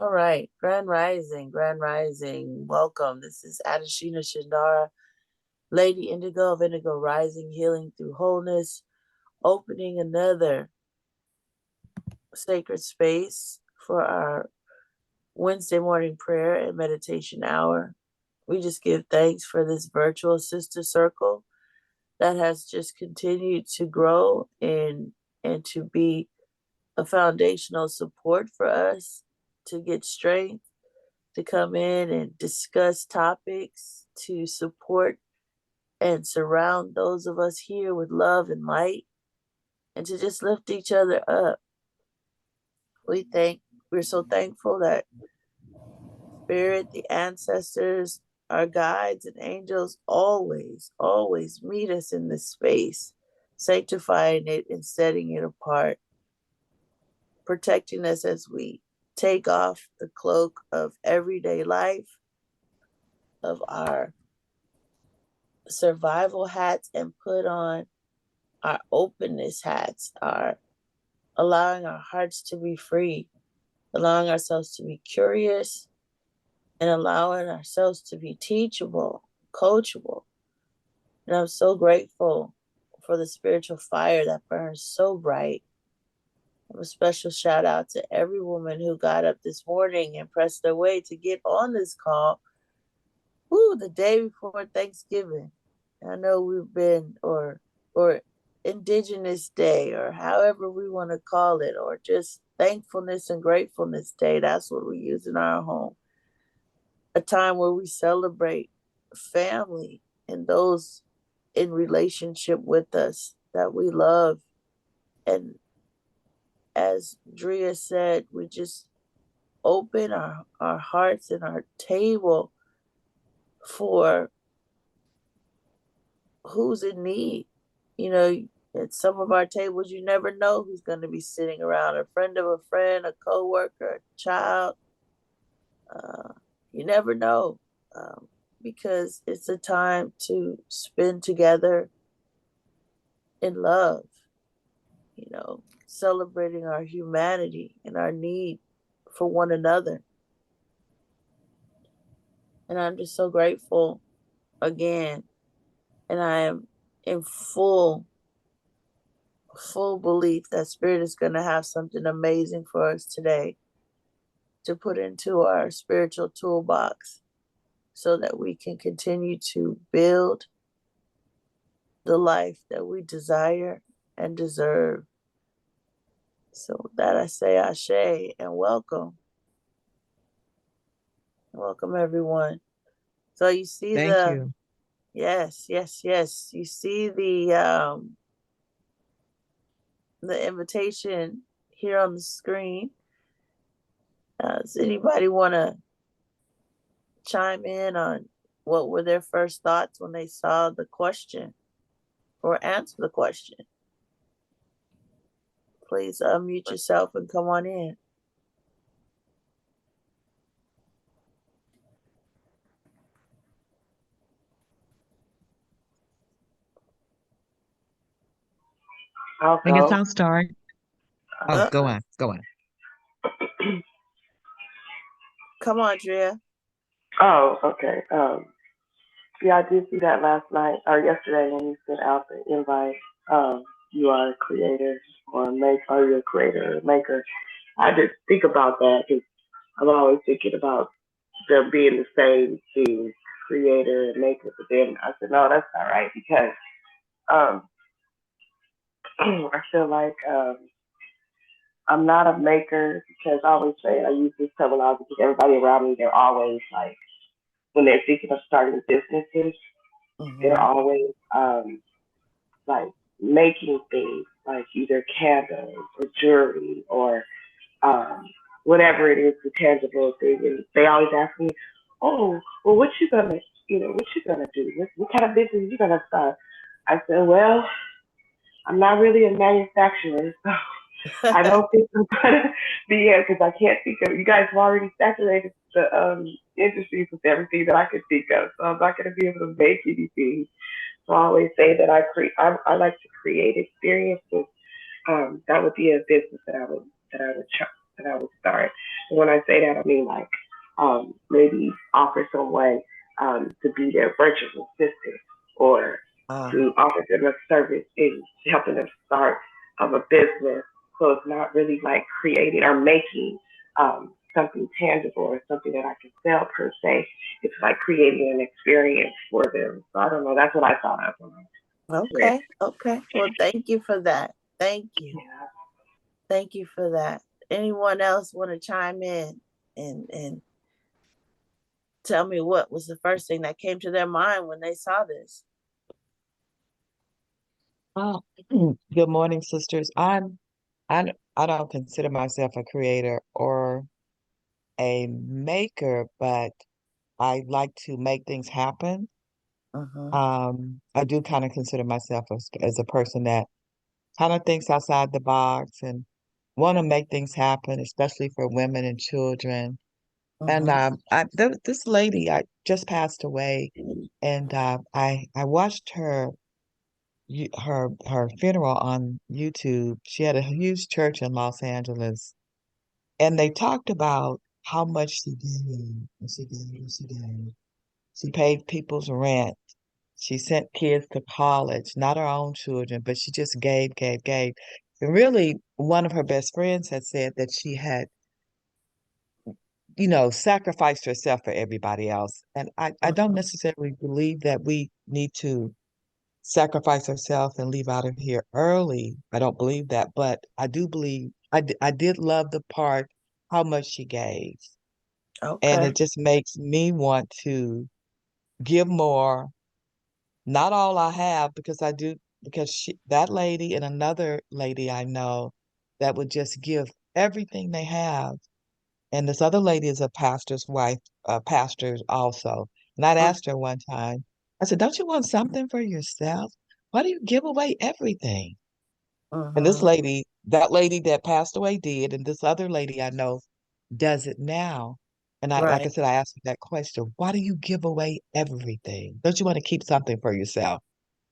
All right, Grand Rising, Grand Rising. Welcome. This is Adashina Shindara, Lady Indigo of Indigo Rising, healing through wholeness, opening another sacred space for our Wednesday morning prayer and meditation hour. We just give thanks for this virtual sister circle that has just continued to grow and to be a foundational support for us to get strength, to come in and discuss topics, to support and surround those of us here with love and light, and to just lift each other up. We thank we're so thankful that Spirit, the ancestors, our guides and angels always meet us in this space, sanctifying it and setting it apart, protecting us as we take off the cloak of everyday life, of our survival hats, and put on our openness hats, our allowing our hearts to be free, allowing ourselves to be curious, and allowing ourselves to be teachable, coachable. And I'm so grateful for the spiritual fire that burns so bright. A special shout out to every woman who got up this morning and pressed their way to get on this call. The day before Thanksgiving. I know we've been or Indigenous Day or however we want to call it, or just Thankfulness and Gratefulness Day. That's what we use in our home. A time where we celebrate family and those in relationship with us that we love. And as Drea said, we just open our hearts and our table for who's in need. You know, at some of our tables, you never know who's going to be sitting around, a friend of a friend, a coworker, a child. Uh, you never know, um, because it's a time to spend together in love, celebrating our humanity and our need for one another. And I'm just so grateful again. And I am in full belief that Spirit is going to have something amazing for us today to put into our spiritual toolbox so that we can continue to build the life that we desire and deserve. So with that I say ashe and welcome. Welcome everyone. So you see Thank you. yes. You see the invitation here on the screen. Does anybody want to chime in on what were their first thoughts when they saw the question or answer the question? Please unmute yourself and come on in. I'll I guess go. I'll start. Oh, go Uh-uh. on. Go on. Come on, Drea. Oh, okay. Yeah, I did see that last night or yesterday when you sent out the invite. Um, you are a creator or you're a creator or maker. I just think about that because I'm always thinking about them being the same thing, creator and maker. But then I said, no, that's not right because um, I feel like I'm not a maker because I always say I use this terminology because everybody around me they're always like when they're thinking of starting businesses, they're Mm-hmm. always like making things like either candles or jewelry or um, whatever it is, the tangible thing. And they always ask me, "Oh, well, what you gonna, what you gonna do? What kind of business you gonna start?" I said, "Well, I'm not really a manufacturer, so I don't think I'm gonna be able because I can't think of. You guys have already saturated the industries with everything that I could think of, so I'm not gonna be able to make anything. So I always say that I like to create experiences. That would be a business that I would start. And when I say that, I mean like maybe offer someone to be their virtual assistant or Uh, to offer them a service in helping them start a business. So it's not really like creating or making something tangible or something that I can sell per se. It's like creating an experience for them. So I don't know. That's what I thought of when I read. okay, okay. Well, thank you for that. Thank you. Yeah. Thank you for that. Anyone else want to chime in and tell me what was the first thing that came to their mind when they saw this? Oh, good morning, sisters. I don't consider myself a creator or a maker, but I like to make things happen. Uh-huh. I do kind of consider myself as a person that kind of thinks outside the box and want to make things happen, especially for women and children. And Uh-huh. this lady I just passed away, and I watched her funeral on YouTube. She had a huge church in Los Angeles, and they talked about how much she gave, and she gave, and she gave. She paid people's rent. She sent kids to college, not her own children, but she just gave, gave, gave. And really, one of her best friends had said that she had, sacrificed herself for everybody else. And I don't Uh-huh. necessarily believe that we need to sacrifice ourselves and leave out of here early. I don't believe that, but I do believe I did love the part how much she gave. And Okay. it just makes me want to give more, not all I have, because I do, because that lady and another lady I know that would just give everything they have. And this other lady is a pastor's wife, pastor also. And I'd asked her one time, I said, don't you want something for yourself? Why do you give away everything? And this Uh-huh. lady, that lady that passed away did, and this other lady I know does it now. And like I Right. said, I asked her that question, why do you give away everything? Don't you want to keep something for yourself?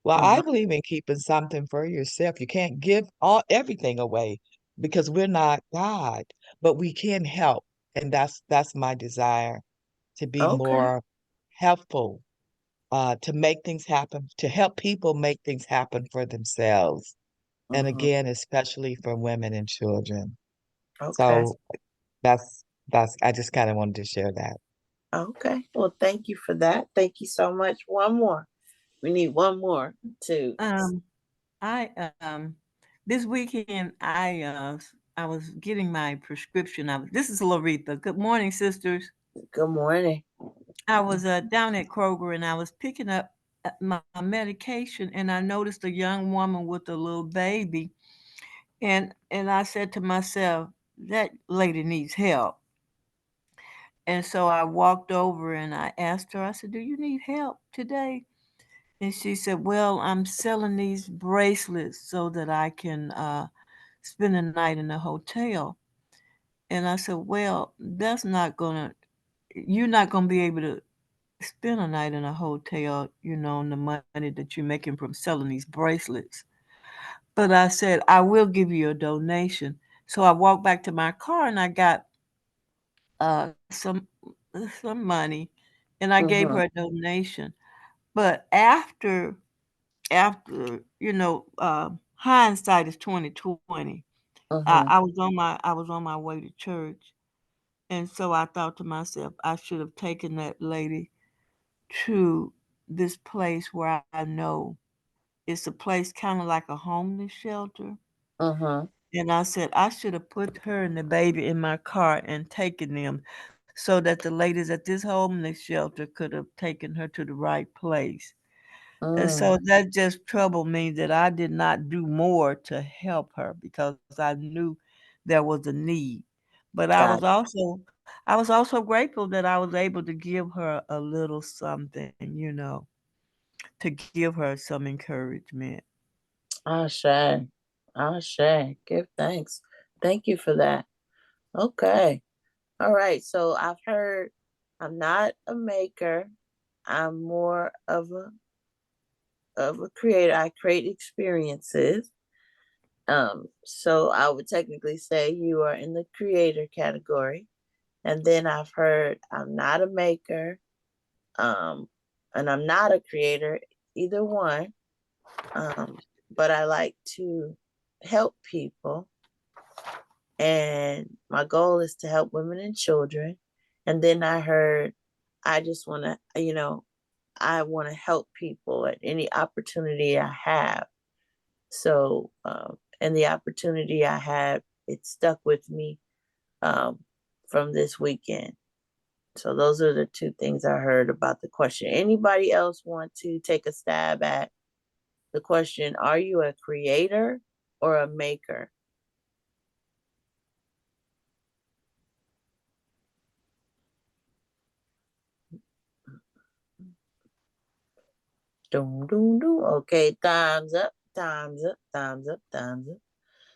Well, I Uh-huh. believe in keeping something for yourself. You can't give everything away because we're not God, but we can help. And that's my desire to be Okay. more helpful, to make things happen, to help people make things happen for themselves. And Uh-huh. again, especially for women and children. Okay. So that's I just kind of wanted to share that. Okay. Well, thank you for that. Thank you so much. One more. We need one more to Um, I this weekend I was getting my prescription. This is Loretha. Good morning, sisters. good morning. I was down at Kroger and I was picking up my medication and I noticed a young woman with a little baby and I said to myself, that lady needs help. And so I walked over and I asked her, I said, "Do you need help today?" And she said, "Well, I'm selling these bracelets so that I can spend a night in a hotel." And I said, "Well, you're not gonna be able to spend a night in a hotel, on the money that you're making from selling these bracelets." But I said, "I will give you a donation." So I walked back to my car and I got uh, some some money, and I gave Uh-huh. her a donation. But after hindsight is 2020. Uh-huh. I was on my way to church, and so I thought to myself, I should have taken that lady to this place where I know it's a place kind of like a homeless shelter. Uh-huh. And I said I should have put her and the baby in my car and taken them so that the ladies at this homeless shelter could have taken her to the right place. And so Mm. that just troubled me that I did not do more to help her because I knew there was a need. But Got I was also grateful that I was able to give her a little something, to give her some encouragement. Ashe. Ashe. Give thanks. Thank you for that. Okay. All right. So I've heard I'm not a maker. I'm more of a creator. I create experiences. So I would technically say you are in the creator category. And then I've heard I'm not a maker, and I'm not a creator, either one. But I like to help people. And my goal is to help women and children. And then I heard I just want to, I want to help people at any opportunity I have. So, and the opportunity I had, it stuck with me from this weekend. So those are the two things I heard about the question. Anybody else want to take a stab at the question? Are you a creator or a maker? Doom, doom, doom. Okay, thumbs up, thumbs up, thumbs up, thumbs up.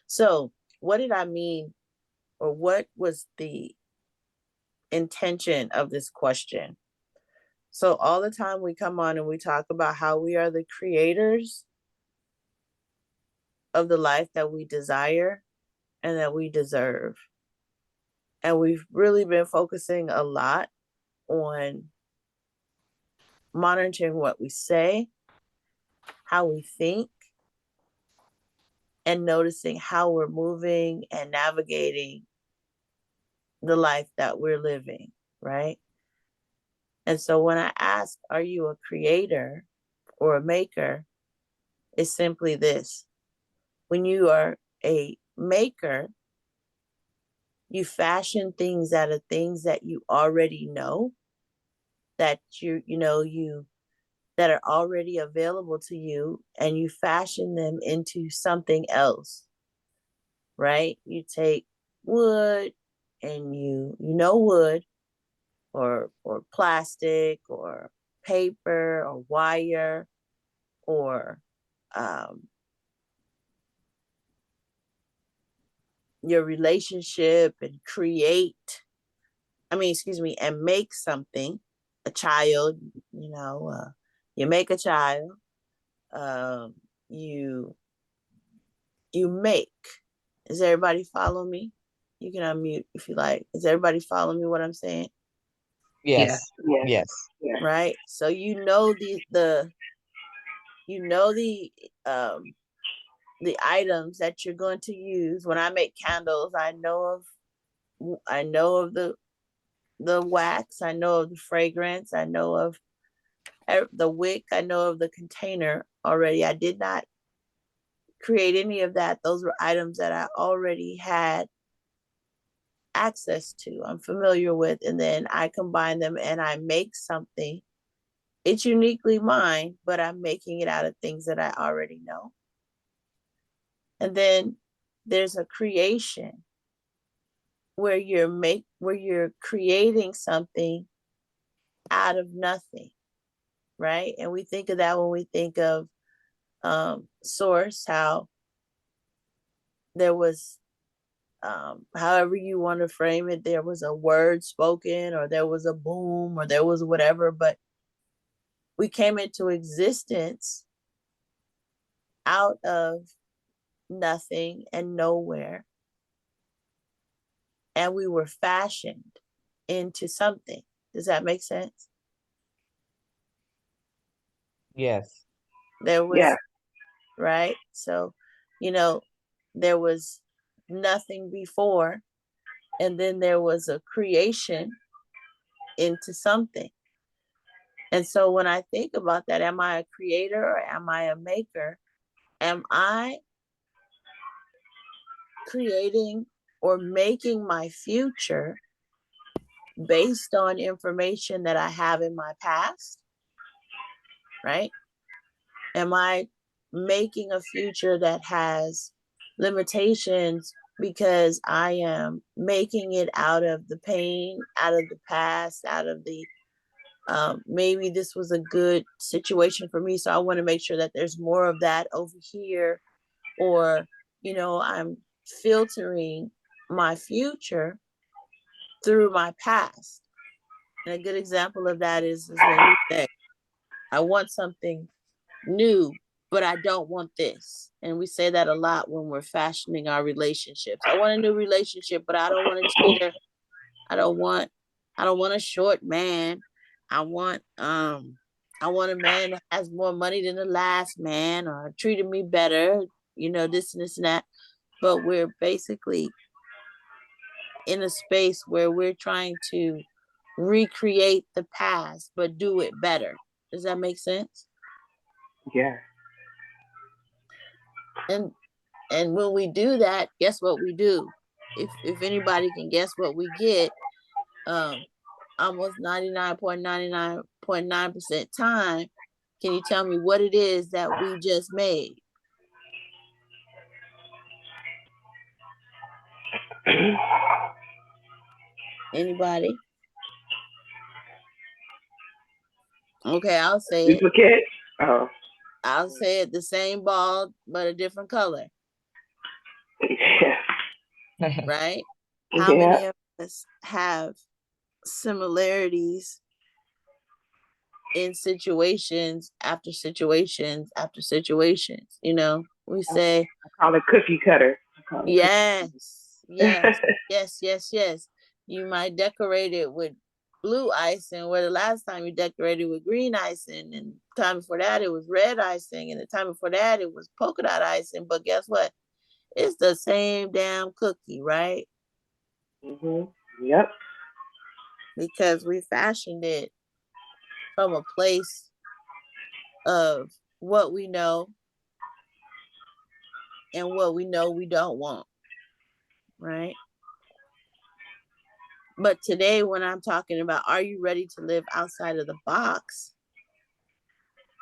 So, what did I mean, or what was the intention of this question? So, all the time we come on and we talk about how we are the creators of the life that we desire and that we deserve. And we've really been focusing a lot on monitoring what we say, how we think, and noticing how we're moving and navigating the life that we're living, right? And so when I ask, are you a creator or a maker? It's simply this. When you are a maker, you fashion things out of things that you already know, that you that are already available to you, and you fashion them into something else, right? You take wood and wood or plastic or paper or wire or your relationship and and make something, a child, you make a child, you make. Is everybody follow me? You can unmute if you like. Is everybody following me what I'm saying? Yes. Yes. Yes. Yes. Right? So the items that you're going to use. When I make candles, I know of the wax, I know of the fragrance, I know of the wick, I know of the container already. I did not create any of that. Those were items that I already had access to, I'm familiar with, and then I combine them and I make something. It's uniquely mine, but I'm making it out of things that I already know. And then there's a creation where you're creating something out of nothing, right? And we think of that when we think of source, how there was however you want to frame it, there was a word spoken, or there was a boom, or there was whatever, but we came into existence out of nothing and nowhere, and we were fashioned into something. Does that make sense? Yes. There was, Yes. right? So, there was nothing before, and then there was a creation into something. And so when I think about that, am I a creator or am I a maker? Am I creating or making my future based on information that I have in my past? Right? Am I making a future that has limitations because I am making it out of the pain, out of the past, out of the maybe this was a good situation for me, so I want to make sure that there's more of that over here, or I'm filtering my future through my past. And a good example of that is when you say, I want something new, but I don't want this. And we say that a lot when we're fashioning our relationships. I want a new relationship, but I don't want a cheater. I don't want a short man. I want a man that has more money than the last man or treated me better, this and this and that. But we're basically in a space where we're trying to recreate the past but do it better. Does that make sense? Yeah. And when we do that, guess what we do? If anybody can guess what we get, almost 99.99.9% time, can you tell me what it is that we just made? Anybody? Okay, I'll say it. Duplicate? Oh. I'll say it, the same ball, but a different color. Yeah. Right? How many of us have similarities in situations after situations after situations? We say, I call it cookie cutter. yes, yes. You might decorate it with blue icing, where the last time you decorated with green icing, and the time before that it was red icing, and the time before that it was polka dot icing. But guess what? It's the same damn cookie, right? Yep. Because we fashioned it from a place of what we know and what we know we don't want, right? But today, when I'm talking about, are you ready to live outside of the box?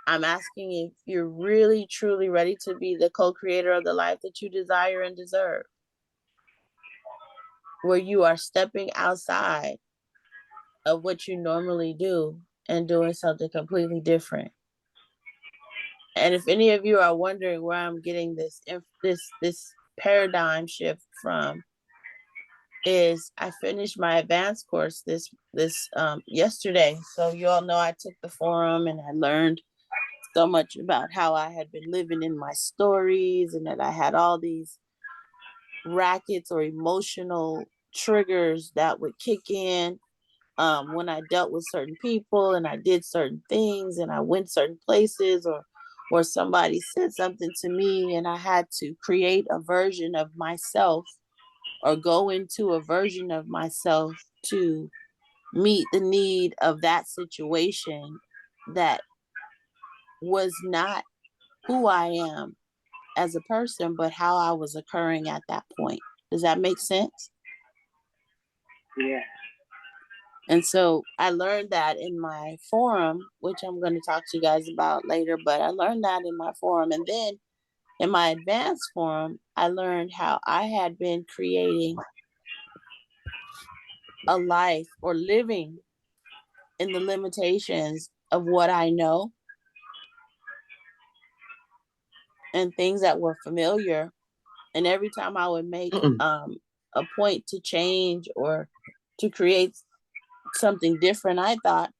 I'm asking if you're really, truly ready to be the co-creator of the life that you desire and deserve, where you are stepping outside of what you normally do and doing something completely different. And if any of you are wondering where I'm getting this paradigm shift from, is I finished my advanced course this yesterday. So you all know I took the forum and I learned so much about how I had been living in my stories, and that I had all these rackets or emotional triggers that would kick in when I dealt with certain people and I did certain things and I went certain places, or somebody said something to me and I had to create a version of myself or go into a version of myself to meet the need of that situation that was not who I am as a person, but how I was occurring at that point. Does that make sense? Yeah. And so I learned that in my forum, which I'm going to talk to you guys about later, but I learned that in my forum. And then in my advanced forum, I learned how I had been creating a life or living in the limitations of what I know and things that were familiar. And every time I would make a point to change or to create something different, I thought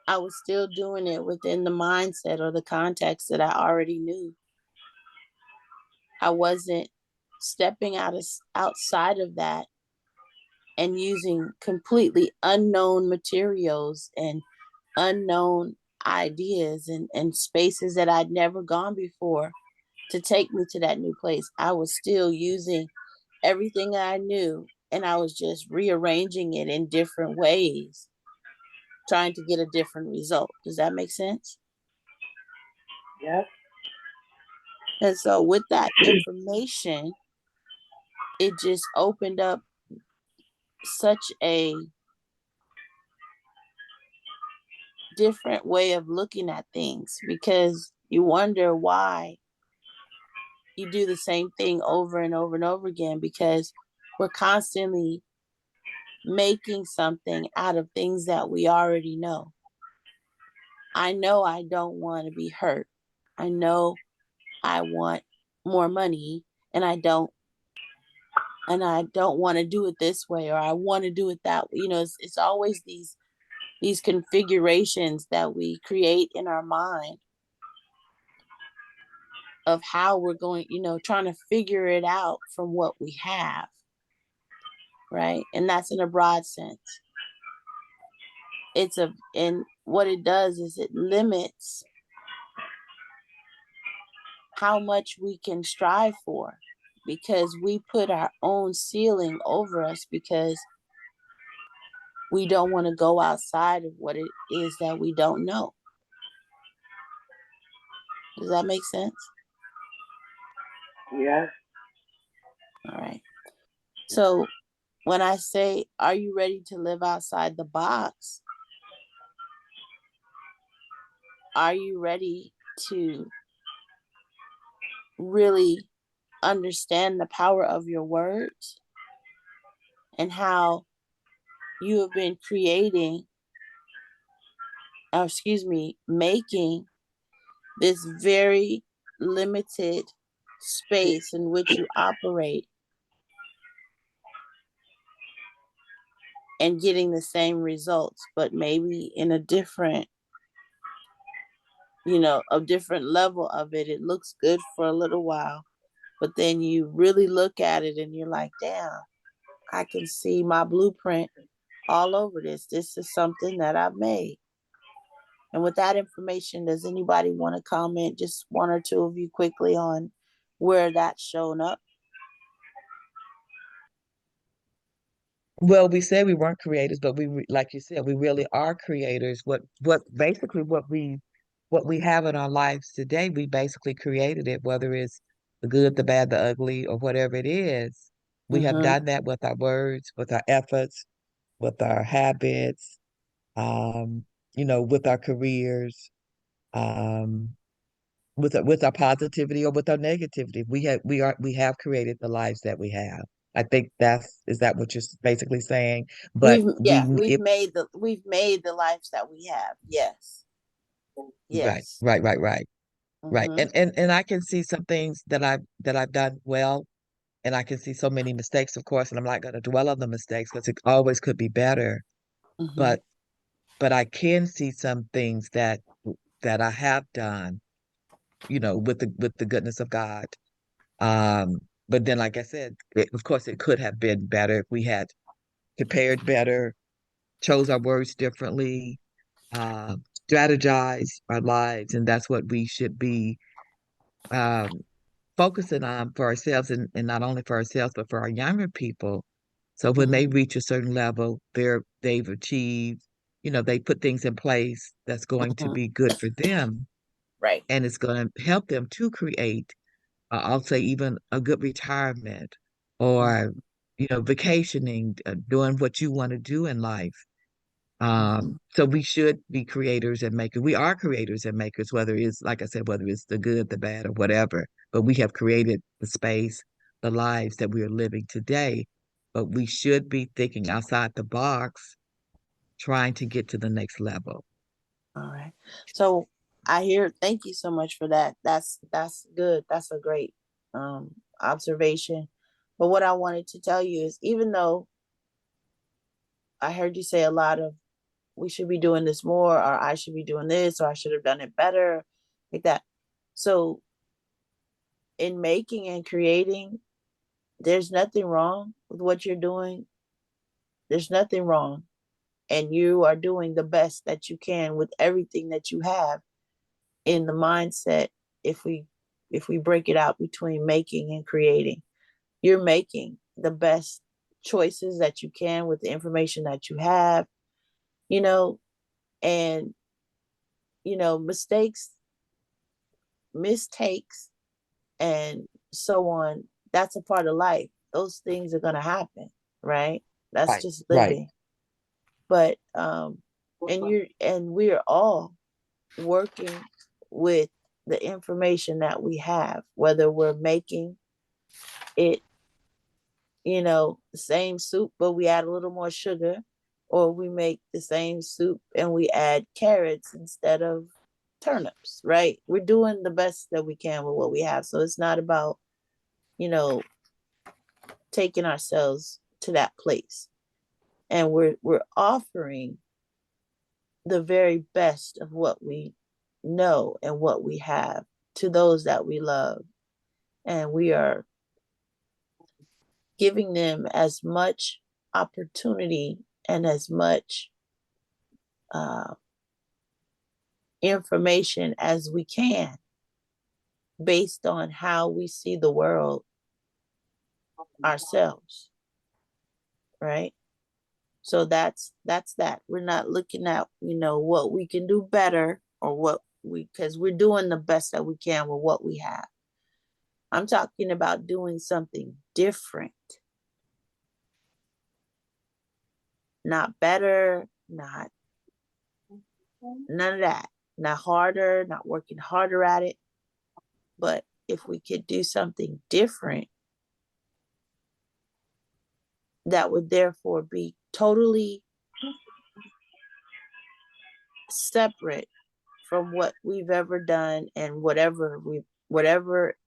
I was still doing it within the mindset or the context that I already knew. I wasn't stepping outside of that and using completely unknown materials and unknown ideas and spaces that I'd never gone before to take me to that new place. I was still using everything that I knew, and I was just rearranging it in different ways, trying to get a different result. Does that make sense? Yes. And so with that information, it just opened up such a different way of looking at things, because you wonder why you do the same thing over and over and over again, because we're constantly making something out of things that we already know. I know I don't want to be hurt. I know I want more money, and I don't want to do it this way, or I want to do it that way. It's always these configurations that we create in our mind of how we're going, trying to figure it out from what we have. right? And that's in a broad sense. And what it does is it limits how much we can strive for, because we put our own ceiling over us because we don't want to go outside of what it is that we don't know. Does that make sense? Yes. All right. So when I say, are you ready to live outside the box? Are you ready to really understand the power of your words and how you have been making this very limited space in which you operate and getting the same results, but maybe in a different, a different level of it. It looks good for a little while, but then you really look at it and you're like, damn, I can see my blueprint all over this. This is something that I've made. And with that information, does anybody want to comment, just one or two of you quickly, on where that's shown up? Well, we said we weren't creators, but like you said, we really are creators. Basically what we have in our lives today, we basically created it, whether it's the good, the bad, the ugly, or whatever it is. We have Mm-hmm. done that with our words, with our efforts, with our habits, um, with our careers, um, with our positivity or with our negativity. We have created the lives that we have. I think is that what you're basically saying? But We've made the lives that we have. Yes. right, Yes. right, right, right, right. Mm-hmm. And I can see some things that I've done well, and I can see so many mistakes, of course, and I'm not going to dwell on the mistakes because it always could be better. Mm-hmm. But I can see some things that I have done, with the goodness of God. Um, but then, like I said, of course, it could have been better if we had prepared better, chose our words differently, uh, strategize our lives, and that's what we should be um, focusing on for ourselves, and not only for ourselves, but for our younger people. So when Mm-hmm. they reach a certain level, they've achieved, they put things in place that's going to Mm-hmm. be good for them, Right. and it's going to help them to create, I'll say, even a good retirement, Mm-hmm. or vacationing, doing what you want to do in life. Mm-hmm. So we should be creators and makers. We are creators and makers, whether it's, like I said, whether it's the good, the bad, or whatever. But we have created the space, the lives that we are living today. But we should be thinking outside the box, trying to get to the next level. All right. So thank you so much for that. That's good. That's a great observation. But what I wanted to tell you is, even though I heard you say a lot of, we should be doing this more, or I should be doing this, or I should have done it better, like that. So in making and creating, there's nothing wrong with what you're doing. There's nothing wrong. And you are doing the best that you can with everything that you have in the mindset. If we break it out between making and creating, you're making the best choices that you can with the information that you have, you know, and mistakes and so on, that's a part of life. Those things are going to happen, right? That's Right, just right, living. But and we're all working with the information that we have, whether we're making it, the same soup, but we add a little more sugar, or we make the same soup and we add carrots instead of turnips, right? We're doing the best that we can with what we have. So it's not about, you know, taking ourselves to that place. And we're offering the very best of what we know and what we have to those that we love. And we are giving them as much opportunity and as much information as we can based on how we see the world ourselves, right? So that's that. We're not looking at, what we can do better or what we, because we're doing the best that we can with what we have. I'm talking about doing something different, not better, not none of that, not harder, not working harder at it. But if we could do something different, that would therefore be totally separate from what we've ever done and whatever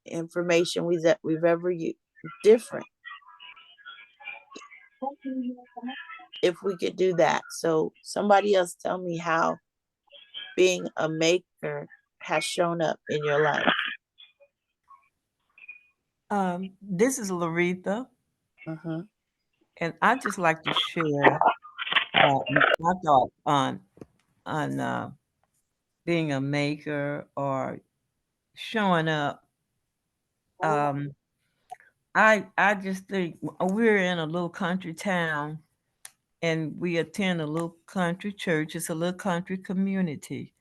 information we've ever used, different, if we could do that. So somebody else tell me how being a maker has shown up in your life. This is Laretha, Mm-hmm. and I just like to share my thought on being a maker or showing up. Um, I just think we're in a little country town, and we attend a little country church. It's a little country community.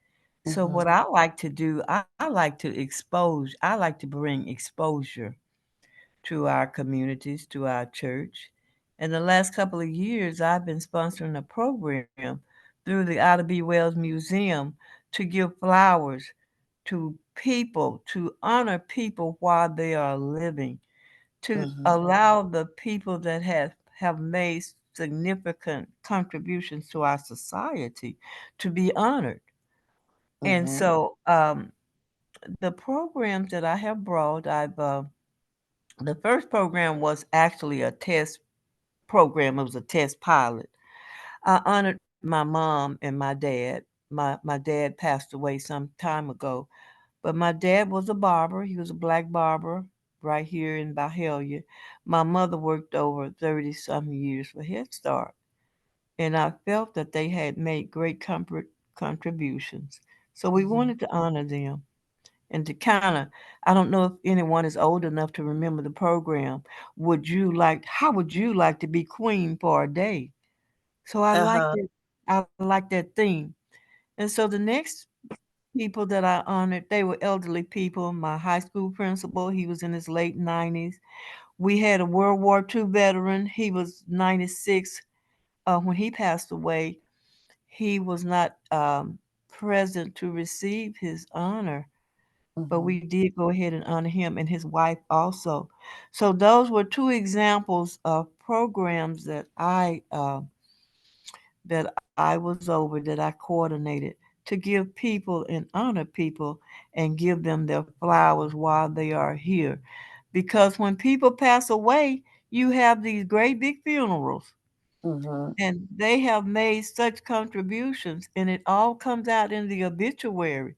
So Mm-hmm. what I like to do, I like to I like to bring exposure to our communities, to our church. In the last couple of years, I've been sponsoring a program through the Ida B. Wells Museum to give flowers to people, to honor people while they are living, to Mm-hmm. allow the people that have made significant contributions to our society to be honored. And Mm-hmm. so the programs that I have brought, the first program was actually a test program. It was a test pilot. I honored my mom and my dad. My dad passed away some time ago, but my dad was a barber. He was a black barber right here in Byhalia. My mother worked over 30 some years for Head Start, and I felt that they had made great contributions. So we Mm-hmm. wanted to honor them and to kind of, I don't know if anyone is old enough to remember the program. How would you like to be queen for a day? So Uh-huh. I like that theme. And so the next people that I honored, they were elderly people. My high school principal, he was in his late 90s. We had a World War II veteran. He was 96 when he passed away. He was not present to receive his honor, but Mm-hmm. we did go ahead and honor him and his wife also. So those were two examples of programs that I was over, that I coordinated to give people and honor people and give them their flowers while they are here. Because when people pass away, you have these great big funerals, Mm-hmm. and they have made such contributions, and it all comes out in the obituary.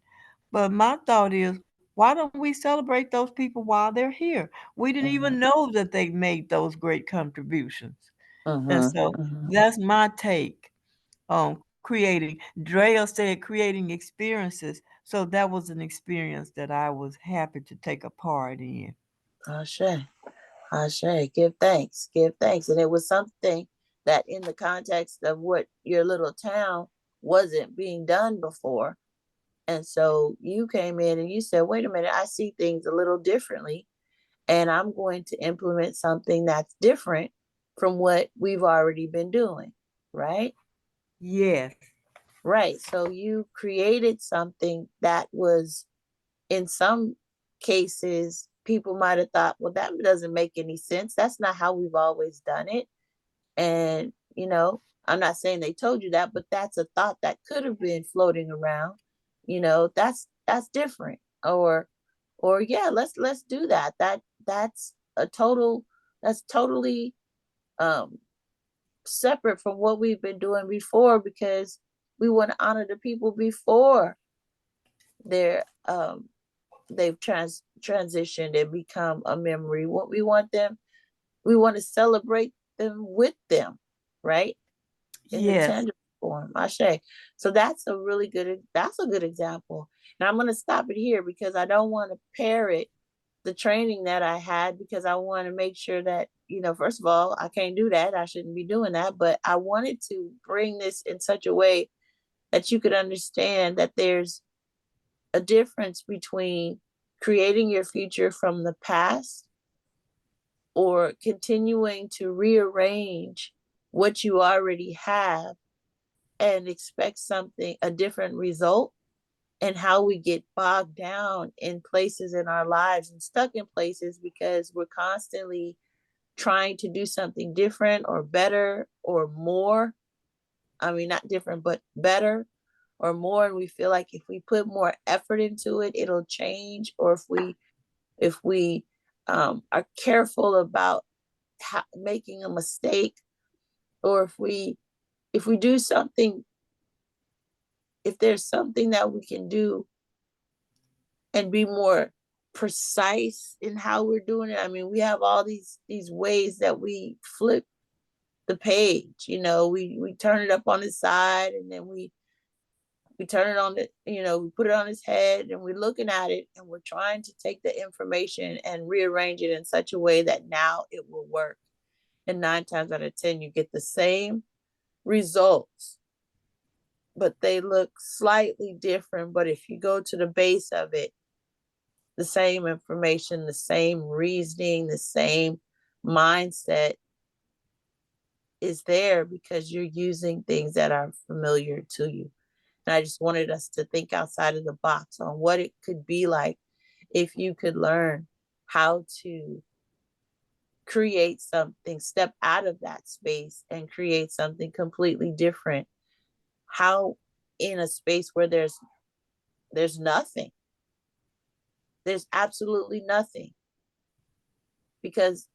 But my thought is, why don't we celebrate those people while they're here? We didn't Mm-hmm. even know that they made those great contributions. And Mm-hmm. so Mm-hmm. that's my take on creating. Drea said creating experiences. So that was an experience that I was happy to take a part in. Ashe. Ashe. Give thanks. Give thanks. And it was something that in the context of what your little town wasn't being done before. And so you came in and you said, wait a minute, I see things a little differently. And I'm going to implement something that's different from what we've already been doing. Right? Yes. Right. So you created something that was, in some cases, people might have thought, well, that doesn't make any sense. That's not how we've always done it. And, I'm not saying they told you that, but that's a thought that could have been floating around. That's different. Or yeah, let's do that. That's totally um separate from what we've been doing before, because we want to honor the people before they're they've transitioned and become a memory. What we want to celebrate them with them. right? In the Yes. tangible form. Ashe. So that's a good example. And I'm gonna stop it here because I don't want to parrot the training that I had because I want to make sure that, first of all, I can't do that. I shouldn't be doing that. But I wanted to bring this in such a way that you could understand that there's a difference between creating your future from the past or continuing to rearrange what you already have and expect a different result, and how we get bogged down in places in our lives and stuck in places because we're constantly trying to do something different or better or more. I mean, not different, but better or more. And we feel like if we put more effort into it, it'll change. Or if we are careful about making a mistake, or if we do something, if there's something that we can do and be more precise in how we're doing it. I mean, we have all these ways that we flip the page. We turn it up on the side, and then we turn it on we put it on his head, and we're looking at it, and we're trying to take the information and rearrange it in such a way that now it will work. And 9 times out of 10, you get the same results, but they look slightly different. But if you go to the base of it, the same information, the same reasoning, the same mindset is there because you're using things that are familiar to you. And I just wanted us to think outside of the box on what it could be like if you could learn how to create something, step out of that space and create something completely different. How in a space where there's nothing, there's absolutely nothing. Because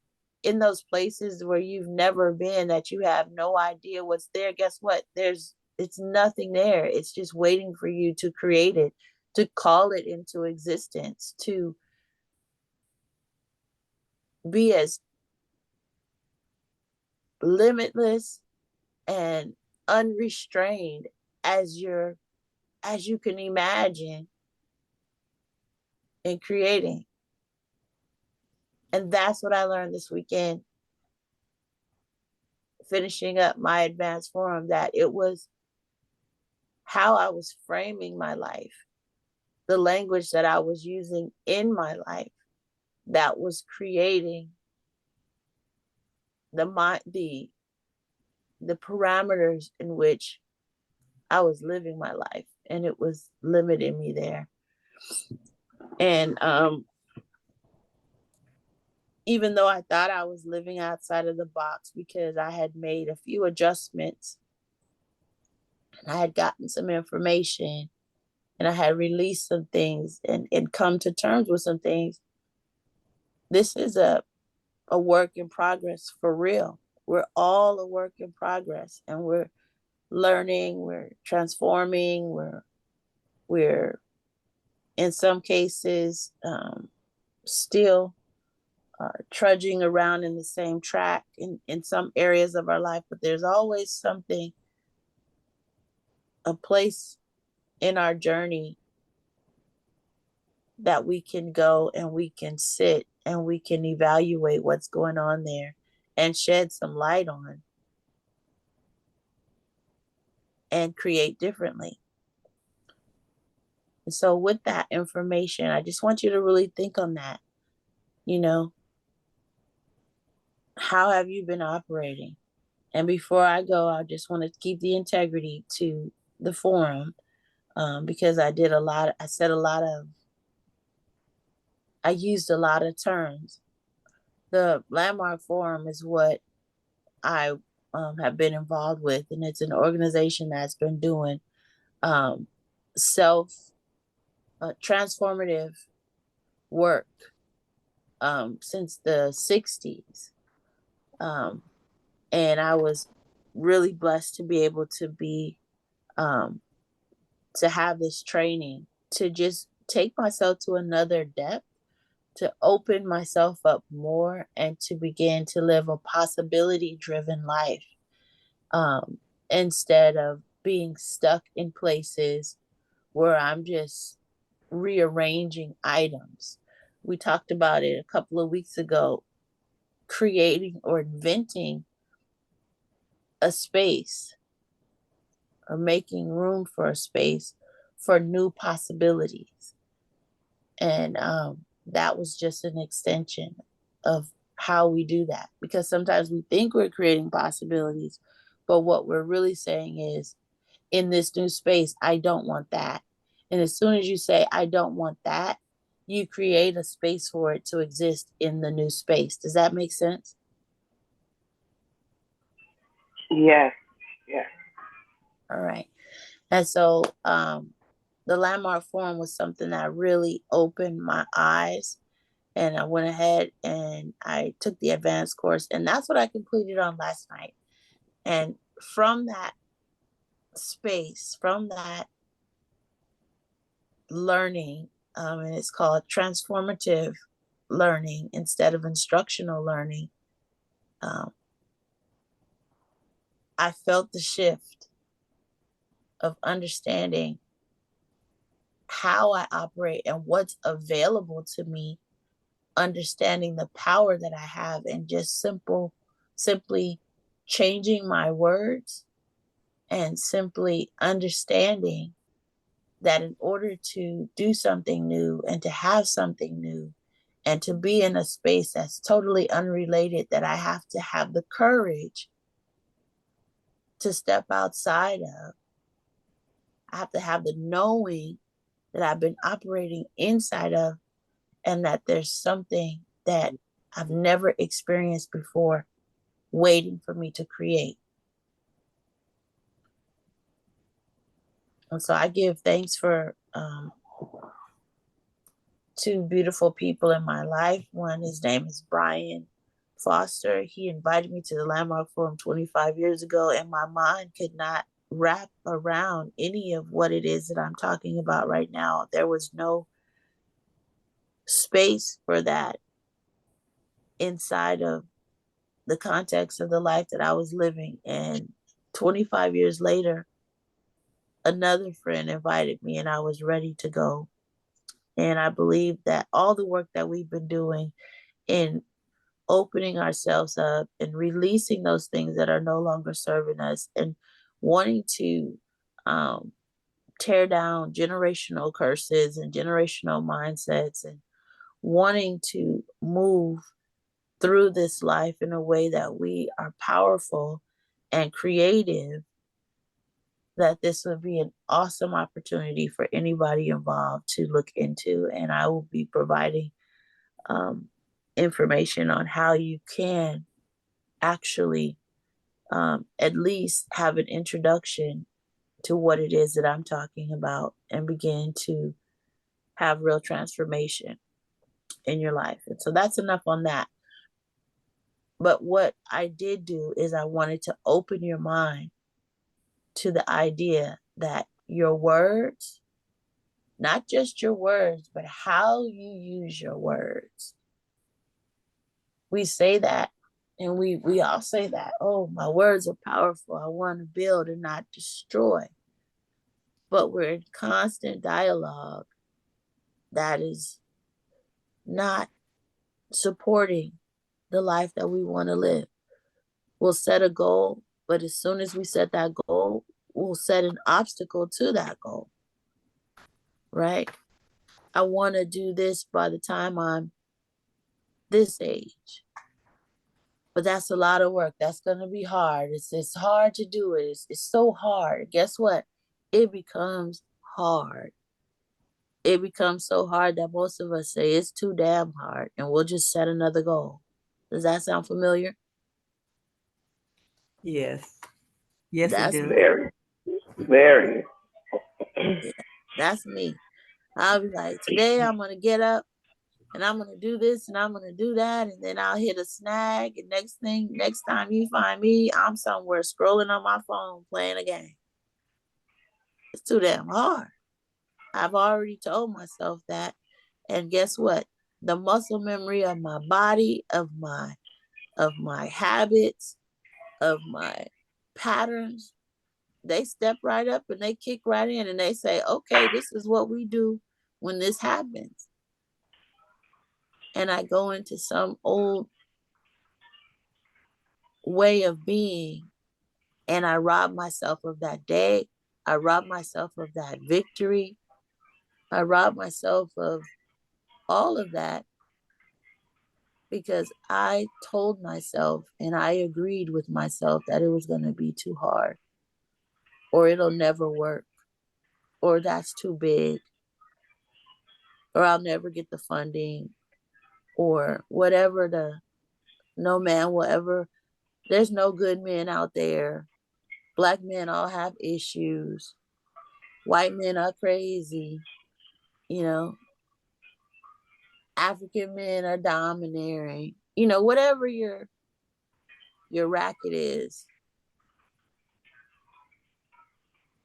in those places where you've never been, that you have no idea what's there, guess what? It's nothing there. It's just waiting for you to create it, to call it into existence, to be as limitless and unrestrained as you can imagine in creating. And that's what I learned this weekend, finishing up my advanced forum, that it was how I was framing my life, the language that I was using in my life, that was creating the parameters in which I was living my life, and it was limiting me there. And even though I thought I was living outside of the box because I had made a few adjustments, and I had gotten some information, and I had released some things and come to terms with some things, this is a work in progress for real. We're all a work in progress, and we're learning, we're transforming, we're in some cases still trudging around in the same track in some areas of our life, but there's always something, a place in our journey that we can go and we can sit and we can evaluate what's going on there and shed some light on and create differently. And so with that information, I just want you to really think on that. How have you been operating? And before I go, I just want to keep the integrity to the forum, because I used a lot of terms. The Landmark Forum is what I have been involved with, and it's an organization that's been doing self transformative work since the 60s. And I was really blessed to be able to have this training, to just take myself to another depth, to open myself up more, and to begin to live a possibility driven life. instead of being stuck in places where I'm just rearranging items. We talked about it a couple of weeks ago, creating or inventing a space or making room for a space for new possibilities. And that was just an extension of how we do that. Because sometimes we think we're creating possibilities, but what we're really saying is, in this new space, I don't want that. And as soon as you say, I don't want that, you create a space for it to exist in the new space. Does that make sense? Yes. Yes. All right. And so the Landmark Forum was something that really opened my eyes. And I went ahead and I took the advanced course. And that's what I completed on last night. And from that space, from that learning, and it's called transformative learning instead of instructional learning, I felt the shift of understanding how I operate and what's available to me, understanding the power that I have, and just simply changing my words and simply understanding that in order to do something new and to have something new and to be in a space that's totally unrelated, that I have to have the courage to step outside of. I have to have the knowing that I've been operating inside of, and that there's something that I've never experienced before waiting for me to create. And so I give thanks for two beautiful people in my life. One, his name is Brian Foster. He invited me to the Landmark Forum 25 years ago, and my mind could not wrap around any of what it is that I'm talking about right now. There was no space for that inside of the context of the life that I was living. And 25 years later, another friend invited me, and I was ready to go. And I believe that all the work that we've been doing in opening ourselves up and releasing those things that are no longer serving us, and wanting to tear down generational curses and generational mindsets, and wanting to move through this life in a way that we are powerful and creative, that this would be an awesome opportunity for anybody involved to look into. And I will be providing information on how you can actually at least have an introduction to what it is that I'm talking about, and begin to have real transformation in your life. And so that's enough on that. But what I did do is I wanted to open your mind to the idea that your words, not just your words, but how you use your words. We say that, and we all say that, oh, my words are powerful. I want to build and not destroy. But we're in constant dialogue that is not supporting the life that we want to live. We'll set a goal, but as soon as we set that goal, we'll set an obstacle to that goal, right? I want to do this by the time I'm this age, but that's a lot of work. That's going to be hard. It's hard to do it. It's so hard. Guess what? It becomes hard. It becomes so hard that most of us say it's too damn hard, and we'll just set another goal. Does that sound familiar? Yes. Yes, it That's does. Very, very. yeah, that's me. I'll be like, today I'm gonna get up and I'm gonna do this and I'm gonna do that, and then I'll hit a snag. And next time you find me, I'm somewhere scrolling on my phone playing a game. It's too damn hard. I've already told myself that. And guess what? The muscle memory of my body, of my habits, of my patterns, they step right up and they kick right in and they say, okay, this is what we do when this happens. And I go into some old way of being and I rob myself of that day. I rob myself of that victory. I rob myself of all of that because I told myself and I agreed with myself that it was going to be too hard or it'll never work or that's too big or I'll never get the funding or whatever no man will ever, there's no good men out there. Black men all have issues. White men are crazy. You know, African men are domineering. You know, whatever your racket is,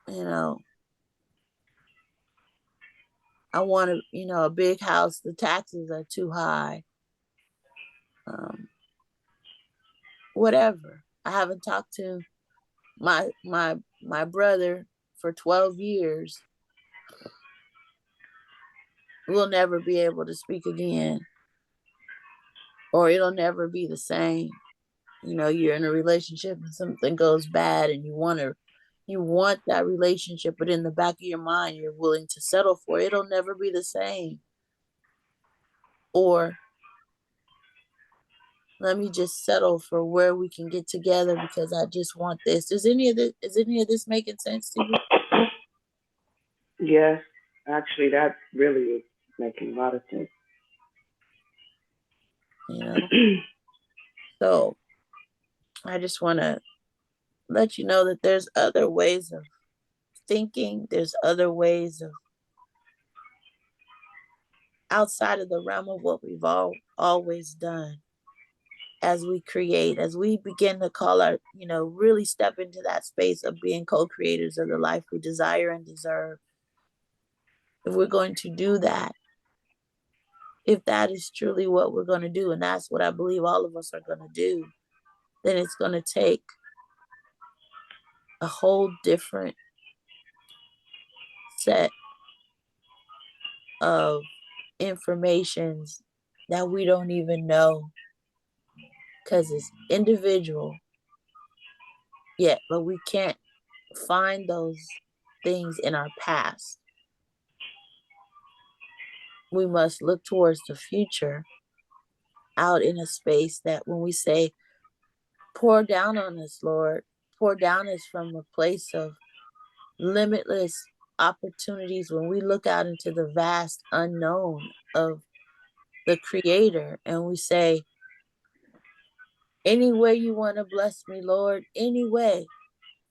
you know, I want to, a big house. The taxes are too high. Whatever. I haven't talked to my brother for 12 years. We'll never be able to speak again, or it'll never be the same. You're in a relationship and something goes bad and you want that relationship, but in the back of your mind, you're willing to settle for it. It'll never be the same. Or let me just settle for where we can get together because I just want this. Is any of this making sense to you? Yes, actually, that really is making a lot of sense. So I just want to let you know that there's other ways of thinking. There's other ways of outside of the realm of what we've always done. As we create, as we begin to call our, really step into that space of being co-creators of the life we desire and deserve. If we're going to do that, if that is truly what we're going to do, and that's what I believe all of us are going to do, then it's going to take a whole different set of informations that we don't even know because it's individual. Yet, but we can't find those things in our past. We must look towards the future out in a space that when we say, pour down on us, Lord, pour down us from a place of limitless opportunities when we look out into the vast unknown of the Creator and we say, any way you want to bless me, Lord, any way,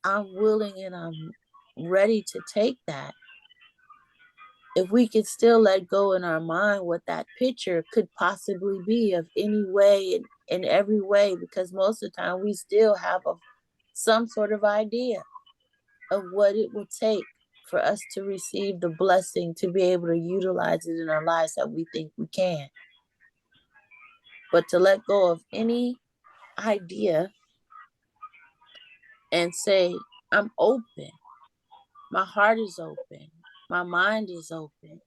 I'm willing and I'm ready to take that. If we could still let go in our mind what that picture could possibly be of any way in every way, because most of the time we still have some sort of idea of what it will take for us to receive the blessing, to be able to utilize it in our lives that we think we can. But to let go of any idea and say, I'm open. My heart is open. My mind is open.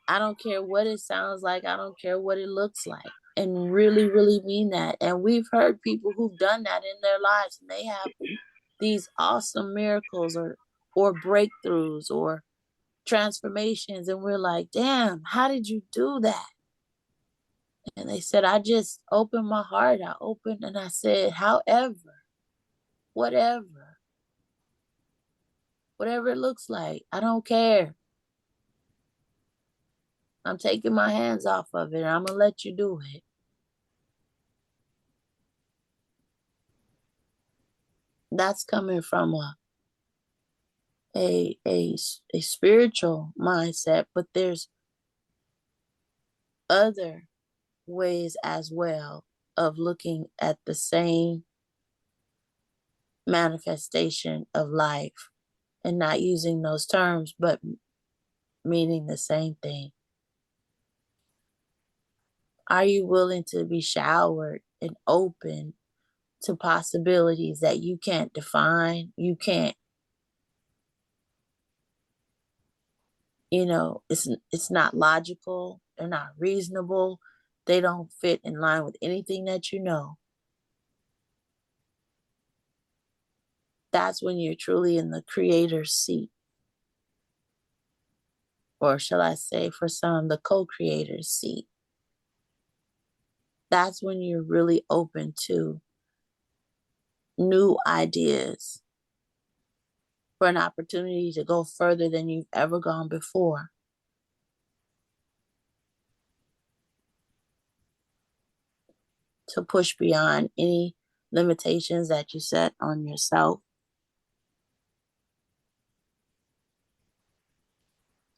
I don't care what it sounds like. I don't care what it looks like. And really, really mean that. And we've heard people who've done that in their lives and they have these awesome miracles or breakthroughs or transformations. And we're like, damn, how did you do that? And they said, I just opened my heart. I opened and I said, however, whatever it looks like, I don't care. I'm taking my hands off of it and I'm going to let you do it. That's coming from a spiritual mindset, but there's other ways as well of looking at the same manifestation of life and not using those terms, but meaning the same thing. Are you willing to be showered and open to possibilities that you can't define. You can't, it's not logical. They're not reasonable. They don't fit in line with anything that you know. That's when you're truly in the creator's seat. Or shall I say, for some, the co-creator's seat. That's when you're really open to new ideas, for an opportunity to go further than you've ever gone before. To push beyond any limitations that you set on yourself.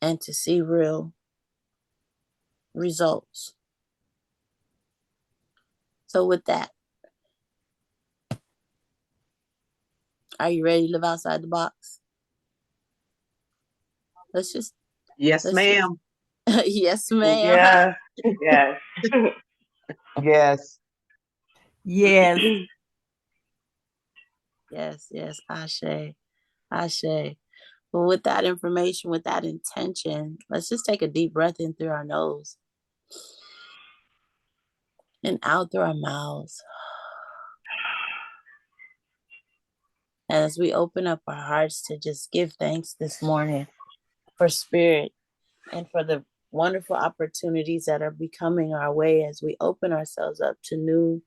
And to see real results. So with that, are you ready to live outside the box? Yes, ma'am. Yes, ma'am. Yeah. Yes. Yes. Yes. Yes. Ashe. Well, with that information, with that intention, let's just take a deep breath in through our nose and out through our mouths. And as we open up our hearts to just give thanks this morning for spirit and for the wonderful opportunities that are becoming our way as we open ourselves up to new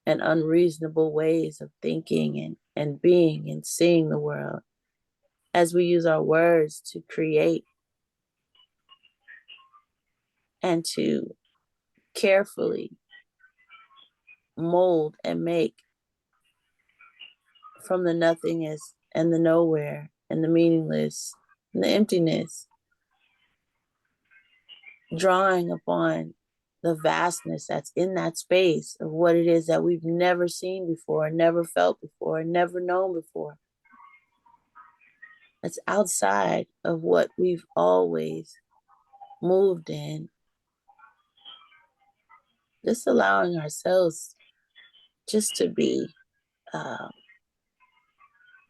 and unreasonable ways of thinking and being and seeing the world, as we use our words to create and to carefully mold and make from the nothingness and the nowhere and the meaningless and the emptiness, drawing upon the vastness that's in that space of what it is that we've never seen before, never felt before, never known before. It's outside of what we've always moved in. Just allowing ourselves just to be,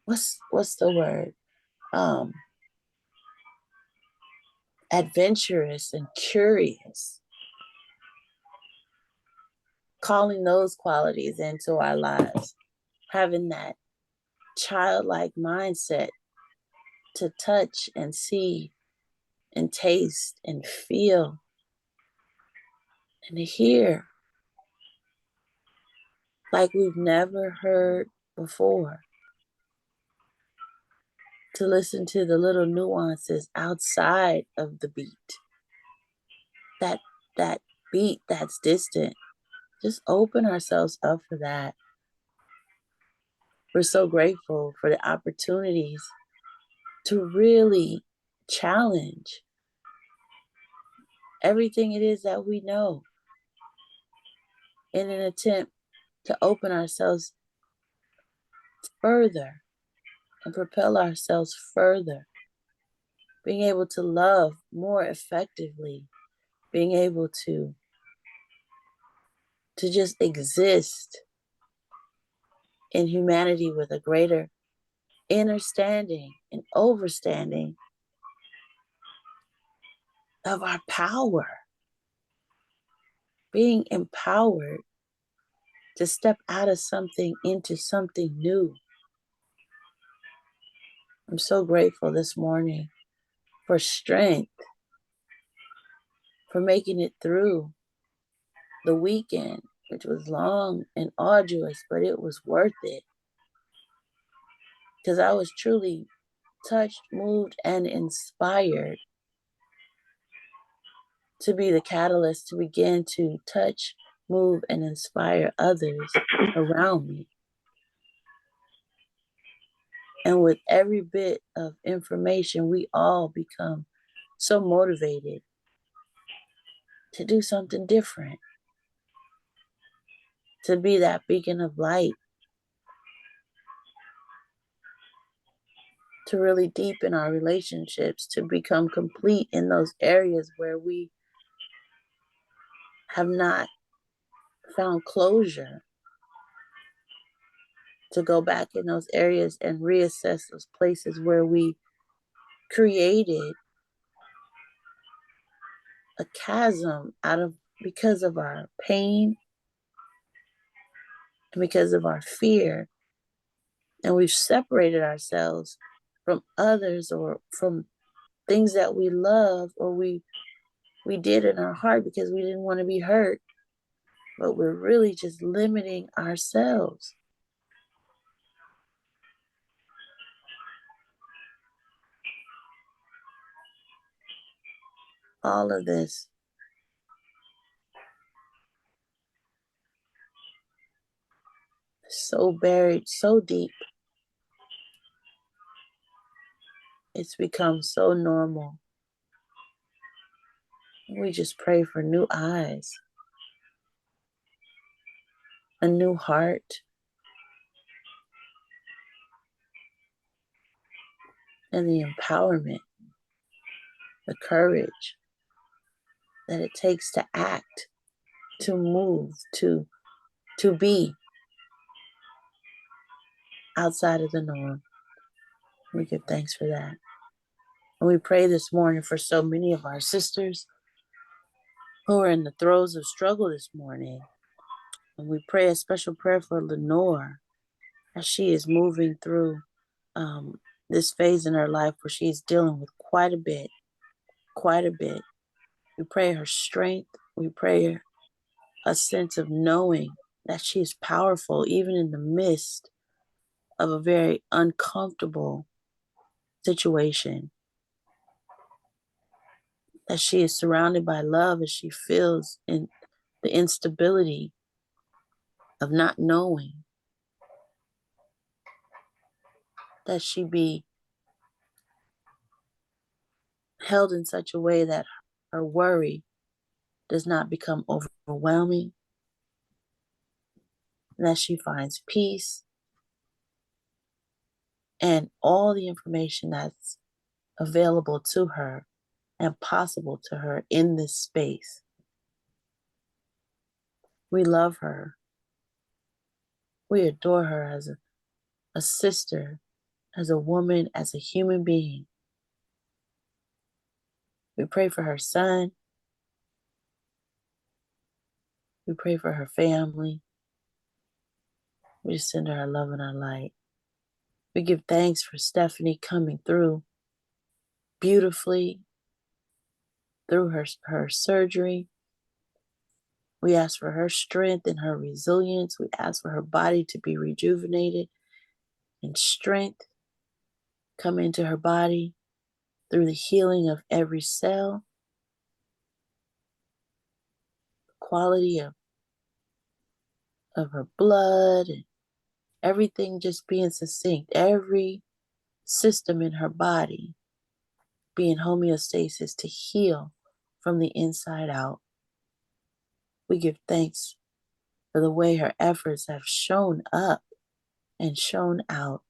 what's the word? Adventurous and curious. Calling those qualities into our lives. Having that childlike mindset to touch and see and taste and feel and hear like we've never heard before. To listen to the little nuances outside of the beat. That beat that's distant. Just open ourselves up for that. We're so grateful for the opportunities to really challenge everything it is that we know in an attempt to open ourselves further and propel ourselves further. Being able to love more effectively, being able to just exist in humanity with a greater understanding and overstanding of our power. Being empowered to step out of something into something new. I'm so grateful this morning for strength, for making it through the weekend, which was long and arduous, but it was worth it. Because I was truly touched, moved, and inspired to be the catalyst to begin to touch, move, and inspire others around me. And with every bit of information, we all become so motivated to do something different, to be that beacon of light, to really deepen our relationships, to become complete in those areas where we have not found closure. to go back in those areas and reassess those places where we created a chasm because of our pain and because of our fear. And we've separated ourselves from others or from things that we love or we did in our heart because we didn't want to be hurt. But we're really just limiting ourselves. All of this is so buried, so deep. It's become so normal. We just pray for new eyes, a new heart, and the empowerment, the courage that it takes to act, to move, to be outside of the norm. We give thanks for that. And we pray this morning for so many of our sisters who are in the throes of struggle this morning. And we pray a special prayer for Lenore as she is moving through this phase in her life where she's dealing with quite a bit. We pray her strength. We pray a sense of knowing that she is powerful even in the midst of a very uncomfortable situation. That she is surrounded by love as she feels in the instability of not knowing. That she be held in such a way that her worry does not become overwhelming. And that she finds peace and all the information that's available to her and possible to her in this space. We love her. We adore her as a sister, as a woman, as a human being. We pray for her son. We pray for her family. We just send her our love and our light. We give thanks for Stephanie coming through beautifully through her surgery. We ask for her strength and her resilience. We ask for her body to be rejuvenated and strength come into her body through the healing of every cell, quality of her blood, and everything just being succinct, every system in her body being homeostasis to heal from the inside out. We give thanks for the way her efforts have shown up and shown out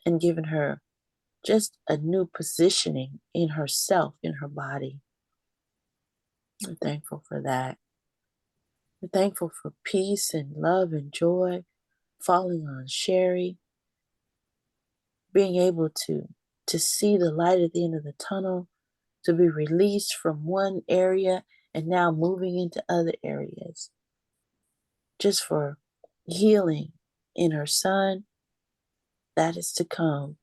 and given her just a new positioning in herself, in her body. We're thankful for that. We're thankful for peace and love and joy falling on Sherry, being able to see the light at the end of the tunnel, to be released from one area and now moving into other areas, just for healing in her son that is to come,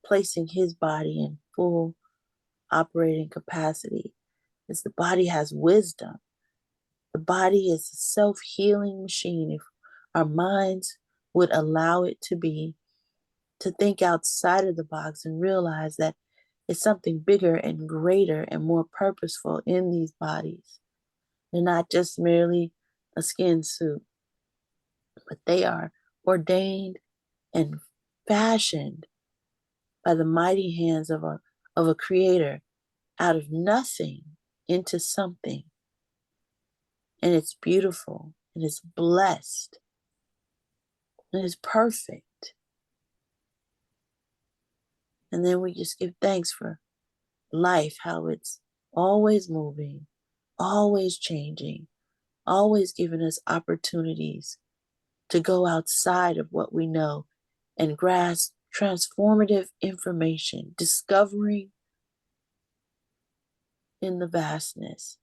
placing his body in full operating capacity, as the body has wisdom. The body is a self-healing machine if our minds would allow it to be, to think outside of the box and realize that it's something bigger and greater and more purposeful in these bodies. They're not just merely a skin suit, but they are ordained and fashioned by the mighty hands of a creator out of nothing into something. And it's beautiful, and it's blessed, and it's perfect. And then we just give thanks for life, how it's always moving, always changing, always giving us opportunities to go outside of what we know and grasp transformative information, discovering in the vastness,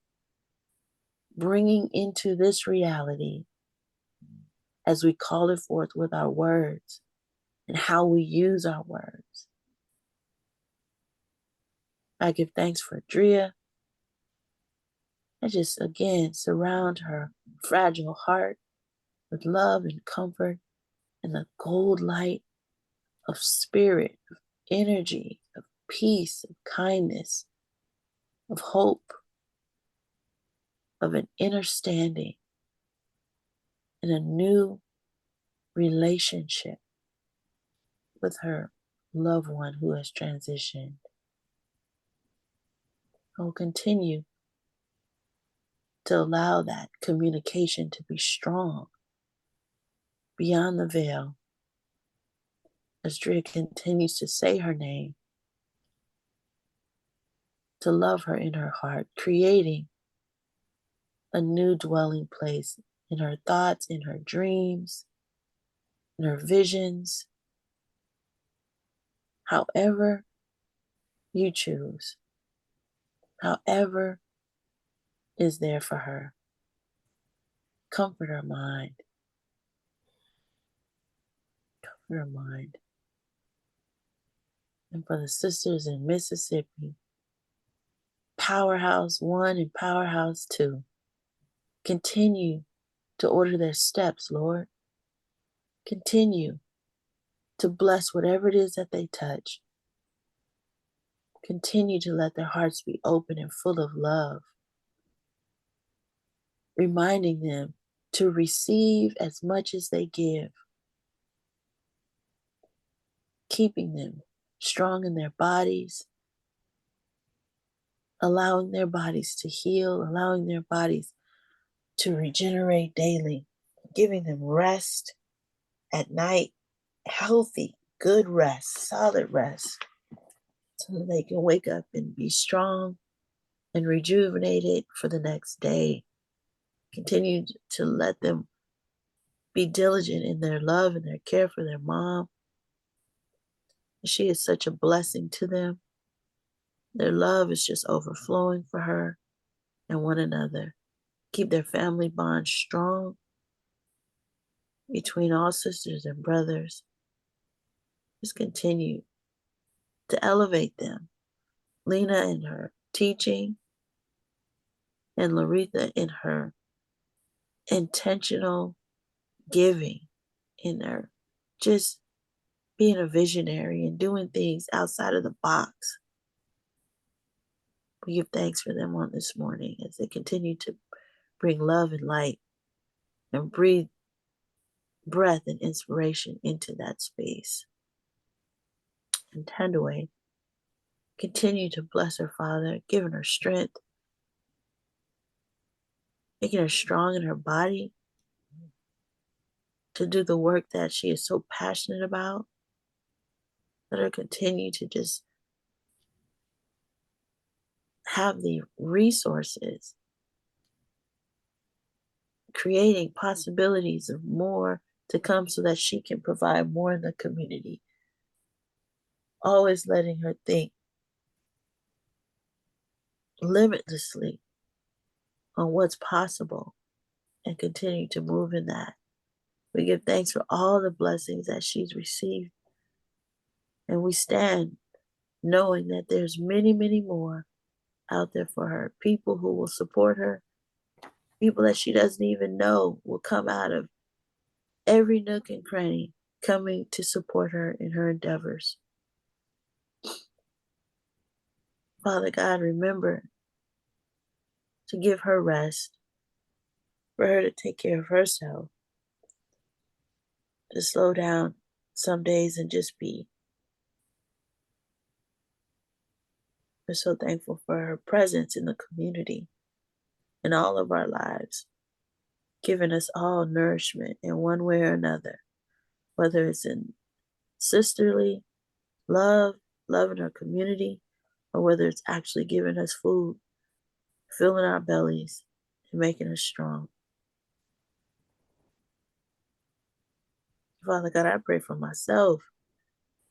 bringing into this reality as we call it forth with our words and how we use our words. I give thanks for Drea. I just again surround her fragile heart with love and comfort and the gold light of spirit, of energy, of peace, of kindness, of hope, of an understanding and a new relationship with her loved one who has transitioned. I will continue to allow that communication to be strong beyond the veil as Drea continues to say her name, to love her in her heart, creating a new dwelling place in her thoughts, in her dreams, in her visions, however you choose, however is there for her. Comfort her mind. Comfort her mind. And for the sisters in Mississippi, Powerhouse 1 and Powerhouse 2, continue to order their steps, Lord. Continue to bless whatever it is that they touch. Continue to let their hearts be open and full of love, reminding them to receive as much as they give, keeping them strong in their bodies, allowing their bodies to heal, allowing their bodies to regenerate daily, giving them rest at night, healthy, good rest, solid rest, so that they can wake up and be strong and rejuvenated for the next day. Continue to let them be diligent in their love and their care for their mom. She is such a blessing to them. Their love is just overflowing for her and one another. Keep their family bond strong between all sisters and brothers. Just continue to elevate them. Lena in her teaching and Laretha in her intentional giving, in her just being a visionary and doing things outside of the box. We give thanks for them on this morning as they continue to bring love and light and breathe breath and inspiration into that space. And Tandaway, continue to bless her, Father, giving her strength, making her strong in her body to do the work that she is so passionate about. Let her continue to just have the resources, creating possibilities of more to come so that she can provide more in the community. Always letting her think limitlessly on what's possible and continue to move in that. We give thanks for all the blessings that she's received. And we stand knowing that there's many, many more out there for her. People who will support her. People that she doesn't even know will come out of every nook and cranny coming to support her in her endeavors. Father God, remember to give her rest, for her to take care of herself, to slow down some days and just be. We're so thankful for her presence in the community, in all of our lives, giving us all nourishment in one way or another, whether it's in sisterly love, love in our community, or whether it's actually giving us food, filling our bellies, and making us strong. Father God, I pray for myself.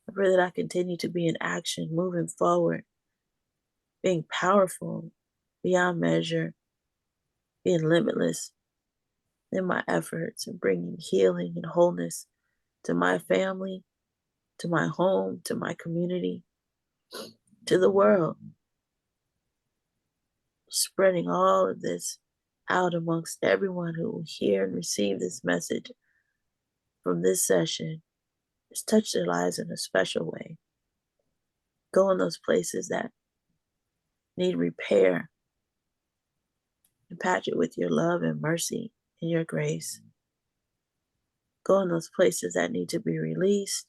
I pray that I continue to be in action, moving forward, being powerful beyond measure, being limitless in my efforts and bringing healing and wholeness to my family, to my home, to my community, to the world. Spreading all of this out amongst everyone who will hear and receive this message from this session. Just touch their lives in a special way. Go in those places that need repair and patch it with your love and mercy and your grace. Go in those places that need to be released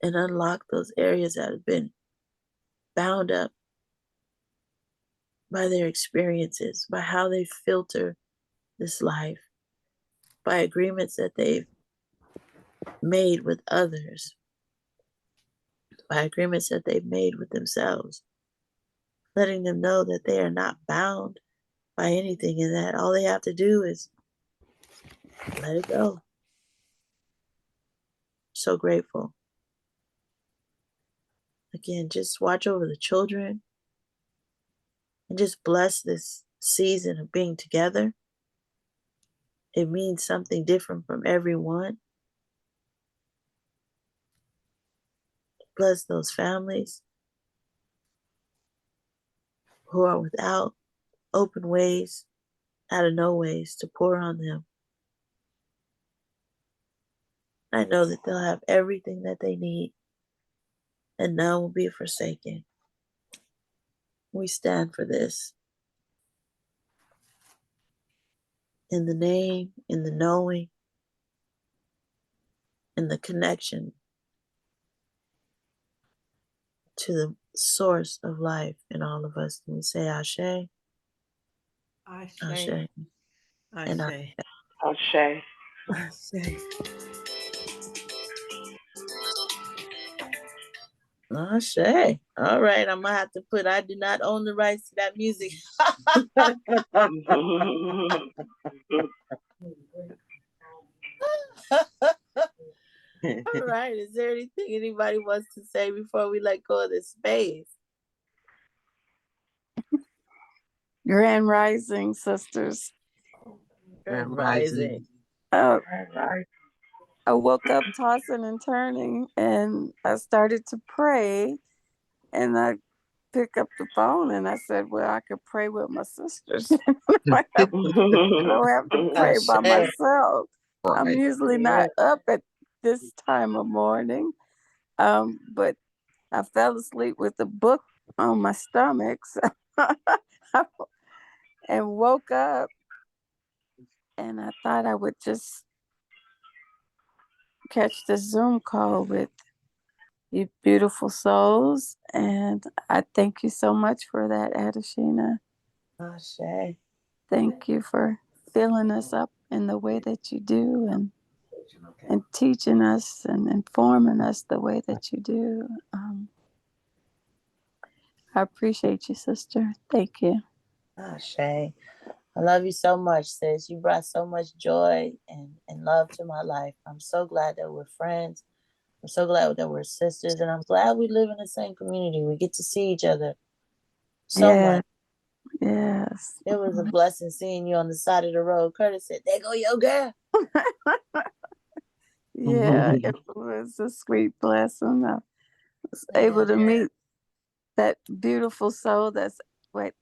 and unlock those areas that have been bound up by their experiences, by how they filter this life, by agreements that they've made with others, by agreements that they've made with themselves, letting them know that they are not bound by anything and that all they have to do is let it go. So grateful. Again, just watch over the children and just bless this season of being together. It means something different from everyone. Bless those families who are without open ways, out of no ways to pour on them. I know that they'll have everything that they need and none will be forsaken. We stand for this. In the name, in the knowing, in the connection to the source of life in all of us. And we say Ashe, Ashe, and Ashe. Ashe. Ashe. Ashe. All right, I'm gonna have to put I do not own the rights to that music. All right, is there anything anybody wants to say before we let go of this space? Grand Rising, sisters. Grand Rising. Uh, Right. I woke up tossing and turning, and I started to pray, and I picked up the phone, and I said, well, I could pray with my sisters. I don't have to pray by myself. I'm usually not up at this time of morning, but I fell asleep with the book on my stomach and woke up, and I thought I would just catch the Zoom call with you beautiful souls. And I thank you so much for that, Adeshina. Ashe. Thank you for filling us up in the way that you do and teaching us and informing us the way that you do. I appreciate you, sister. Thank you. Ashe. I love you so much, sis. You brought so much joy and love to my life. I'm so glad that we're friends. I'm so glad that we're sisters. And I'm glad we live in the same community. We get to see each other so much. Yes. It was a blessing seeing you on the side of the road. Curtis said, there go your girl. Yeah, it was a sweet blessing. I was able to meet that beautiful soul that's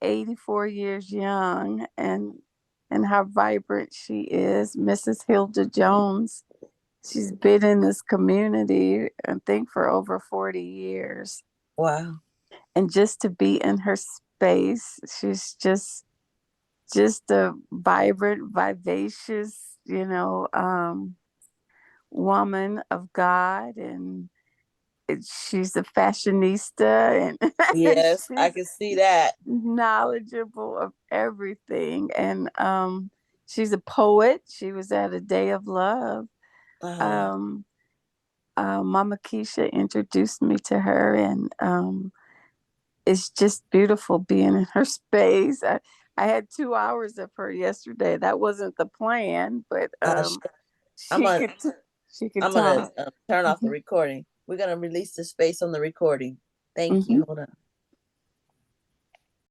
84 years young and how vibrant she is, Mrs. Hilda Jones. She's been in this community, I think, for over 40 years. Wow. And just to be in her space, she's just a vibrant, vivacious, woman of God, and she's a fashionista, and yes, I can see that. Knowledgeable of everything, and she's a poet. She was at a Day of Love. Mama Keisha introduced me to her, and it's just beautiful being in her space. I had 2 hours of her yesterday. That wasn't the plan, but I'm on. She could I'm gonna talk. turn off the recording. We're gonna release the space on the recording. Thank you. Hold on.